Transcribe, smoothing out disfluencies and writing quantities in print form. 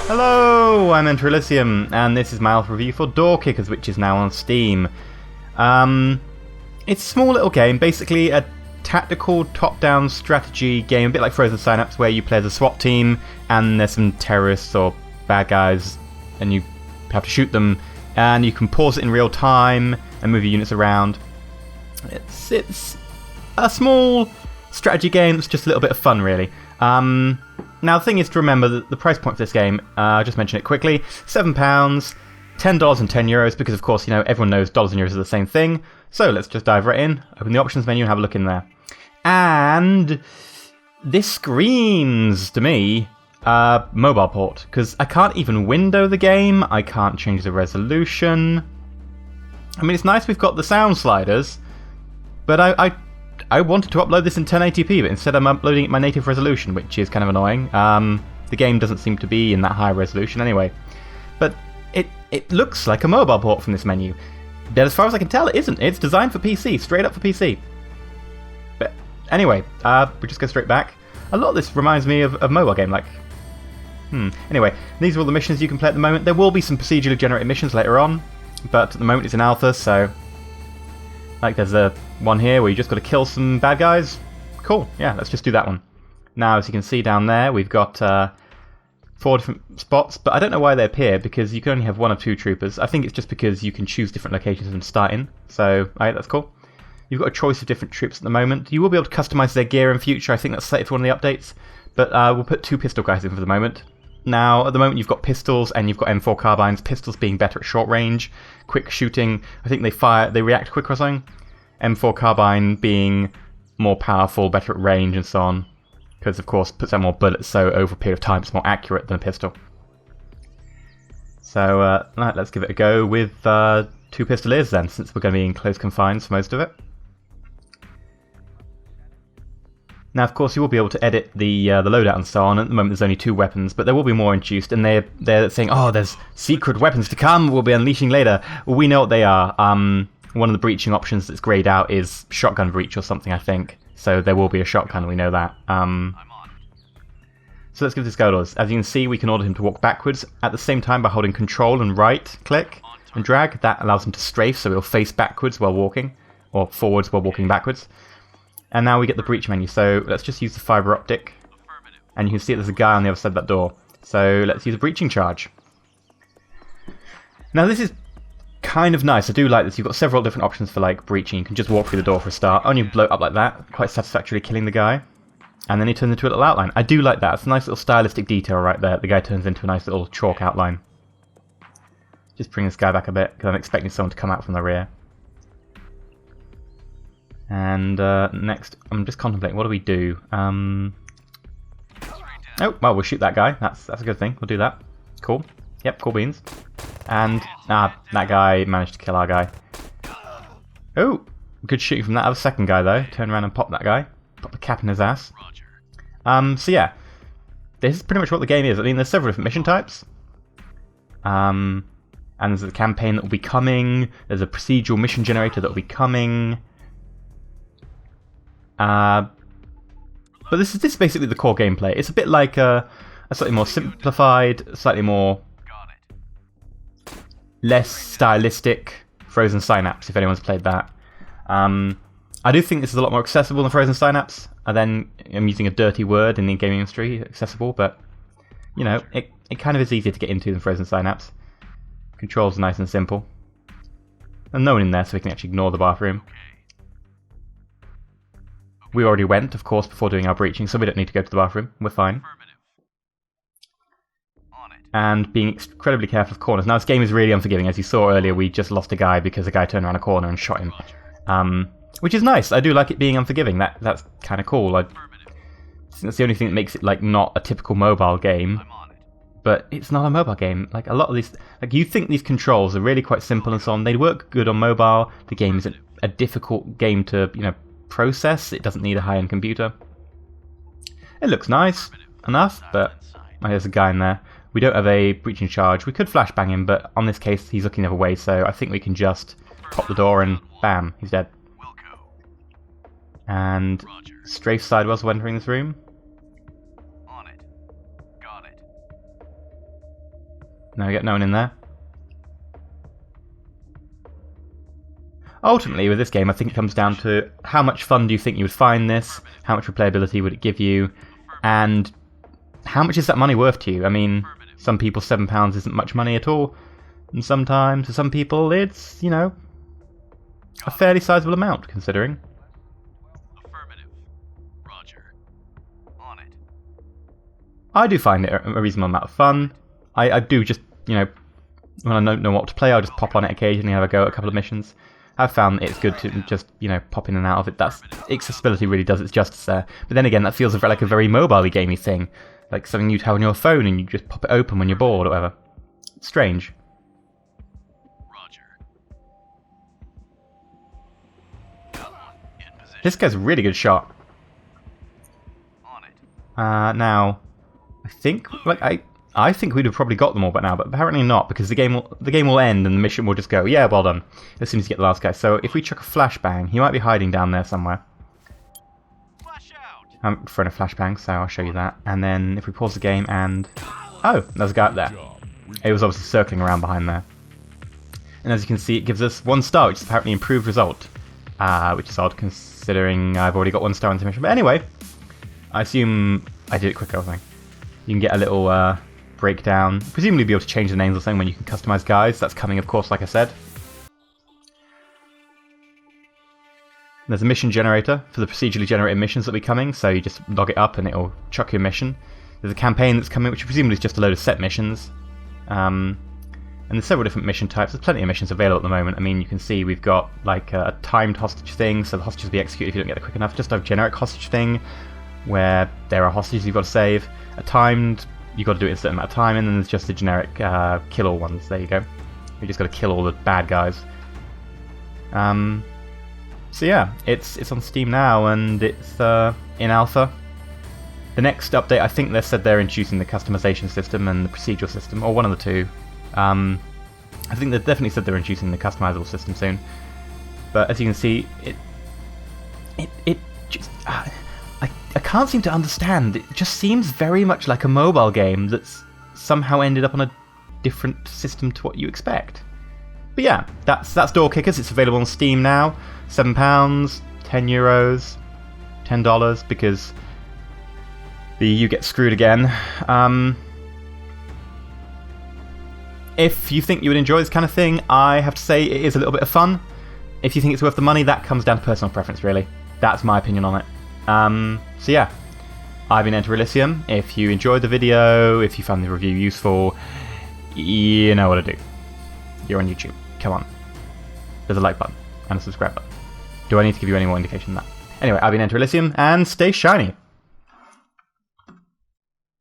Hello, I'm EnterElysium, and this is my alpha review for DoorKickers, which is now on Steam. It's a small little game, basically a tactical top-down strategy game, a bit like Frozen Synapse, where you play as a SWAT team, and there's some terrorists or bad guys, and you have to shoot them, and you can pause it in real time and move your units around. It's a small strategy game that's just a little bit of fun, really. Now, the thing is to remember that the price point for this game, I'll just mention it quickly, £7, $10 and €10, because of course, you know, everyone knows dollars and euros are the same thing. So let's just dive right in, open the options menu and have a look in there. And this screams to me mobile port, because I can't even window the game, I can't change the resolution. I mean, it's nice we've got the sound sliders, but I wanted to upload this in 1080p, but instead I'm uploading it in my native resolution, which is kind of annoying. The game doesn't seem to be in that high resolution anyway. But it looks like a mobile port from this menu. But as far as I can tell, it isn't. It's designed for PC, straight up for PC. But anyway, we just go straight back. A lot of this reminds me of a mobile game, like... Anyway, these are all the missions you can play at the moment. There will be some procedurally generated missions later on, but at the moment it's in alpha, so... Like there's a one here where you just got to kill some bad guys. Cool, yeah, let's just do that one. Now, as you can see down there, we've got 4 different spots, but I don't know why they appear, because you can only have 1 or 2 troopers. I think it's just because you can choose different locations and start in, so alright, that's cool. You've got a choice of different troops at the moment. You will be able to customise their gear in future, I think that's slated for one of the updates, but we'll put 2 pistol guys in for the moment. Now, at the moment you've got pistols and you've got M4 carbines, pistols being better at short range, quick shooting, I think they react quicker or something. M4 carbine being more powerful, better at range and so on, because of course puts out more bullets, so over a period of time it's more accurate than a pistol. So let's give it a go with 2 pistoliers then, since we're going to be in close confines for most of it. Now, of course, you will be able to edit the loadout and so on. At the moment, there's only 2 weapons, but there will be more introduced, and they're saying, oh, there's secret weapons to come, we'll be unleashing later. Well, we know what they are. One of the breaching options that's greyed out is shotgun breach or something, I think. So there will be a shotgun, we know that. So let's give this a go. As you can see, we can order him to walk backwards at the same time by holding control and right click and drag. That allows him to strafe, so he'll face backwards while walking, or forwards while walking backwards. And now we get the breach menu, so let's just use the fibre optic. And you can see there's a guy on the other side of that door. So let's use a breaching charge. Now this is kind of nice, I do like this. You've got several different options for like breaching. You can just walk through the door for a start. Only blow it up like that, quite satisfactorily killing the guy. And then he turns into a little outline. I do like that, it's a nice little stylistic detail right there. The guy turns into a nice little chalk outline. Just bring this guy back a bit, because I'm expecting someone to come out from the rear. And next, I'm just contemplating, what do we do? Oh, well, we'll shoot that guy. That's a good thing. We'll do that. Cool. Yep, cool beans. And, that guy managed to kill our guy. Oh, good shooting from that other second guy, though. Turn around and pop that guy. Pop the cap in his ass. So yeah, this is pretty much what the game is. I mean, there's several different mission types. And there's a campaign that will be coming. There's a procedural mission generator that will be coming. But this is basically the core gameplay. It's a bit like a slightly more simplified, slightly more less stylistic Frozen Synapse, if anyone's played that. I do think this is a lot more accessible than Frozen Synapse. And then I'm using a dirty word in the gaming industry, accessible, but you know, it kind of is easier to get into than Frozen Synapse. Controls are nice and simple. And no one in there, so we can actually ignore the bathroom. We already went, of course, before doing our breaching, so we don't need to go to the bathroom. We're fine. And being incredibly careful of corners. Now, this game is really unforgiving. As you saw earlier, we just lost a guy because a guy turned around a corner and shot him. Which is nice. I do like it being unforgiving. That's kind of cool. I think that's the only thing that makes it like not a typical mobile game. But it's not a mobile game. Like a lot of these, like you think these controls are really quite simple and so on. They work good on mobile. The game is a difficult game to, you know, process. It doesn't need a high-end computer. It looks nice enough, but there's a guy in there. We don't have a breaching charge. We could flashbang him, but on this case he's looking the other way, so I think we can just pop the door and bam, he's dead. And strafe sideways while entering this room. No, we get no one in there. Ultimately, with this game, I think it comes down to how much fun do you think you would find this, how much replayability would it give you, and how much is that money worth to you? I mean, some people £7 isn't much money at all, and sometimes for some people it's, you know, a fairly sizable amount, considering. Affirmative. Roger. On it. I do find it a reasonable amount of fun. I do just, you know, when I don't know what to play, I'll just pop on it occasionally, have a go at a couple of missions. I've found it's good to just, you know, pop in and out of it. That's accessibility really does its justice there. But then again, that feels like a very mobile-y gamey thing. Like something you'd have on your phone and you just pop it open when you're bored or whatever. It's strange. Roger. In position. This guy's a really good shot. On it. Now, I think, I think we'd have probably got them all by now, but apparently not, because the game will end and the mission will just go, yeah, well done, as soon as you get the last guy. So if we chuck a flashbang, he might be hiding down there somewhere. Flash out. I'm throwing a flashbang, so I'll show you that. And then if we pause the game and... Oh, there's a guy up there. It was obviously circling around behind there. And as you can see, it gives us 1 star, which is apparently improved result. Which is odd, considering I've already got 1 star on the mission. But anyway, I assume I did it quicker or something. You can get a little... breakdown, presumably be able to change the names or something when you can customize guys. That's coming, of course, like I said. There's a mission generator for the procedurally generated missions that will be coming, so you just log it up and it'll chuck your mission. There's a campaign that's coming, which presumably is just a load of set missions. And there's several different mission types. There's plenty of missions available at the moment. I mean, you can see we've got like a timed hostage thing, so the hostages will be executed if you don't get it quick enough. Just a generic hostage thing, where there are hostages you've got to save. A timed... You've got to do it in a certain amount of time, and then there's just the generic kill all ones. There you go. You just got to kill all the bad guys. So yeah, it's on Steam now, and it's in alpha. The next update, I think they said they're introducing the customization system and the procedural system, or one of the two. I think they definitely said they're introducing the customizable system soon. But as you can see, it just... I can't seem to understand. It just seems very much like a mobile game that's somehow ended up on a different system to what you expect. But yeah, that's DoorKickers. It's available on Steam now. £7, €10, $10 because the EU gets screwed again. If you think you would enjoy this kind of thing, I have to say it is a little bit of fun. If you think it's worth the money, that comes down to personal preference, really. That's my opinion on it. So yeah, I've been EnterElysium. If you enjoyed the video, if you found the review useful, you know what to do. You're on YouTube. Come on. There's a like button and a subscribe button. Do I need to give you any more indication than that? Anyway, I've been EnterElysium, and stay shiny!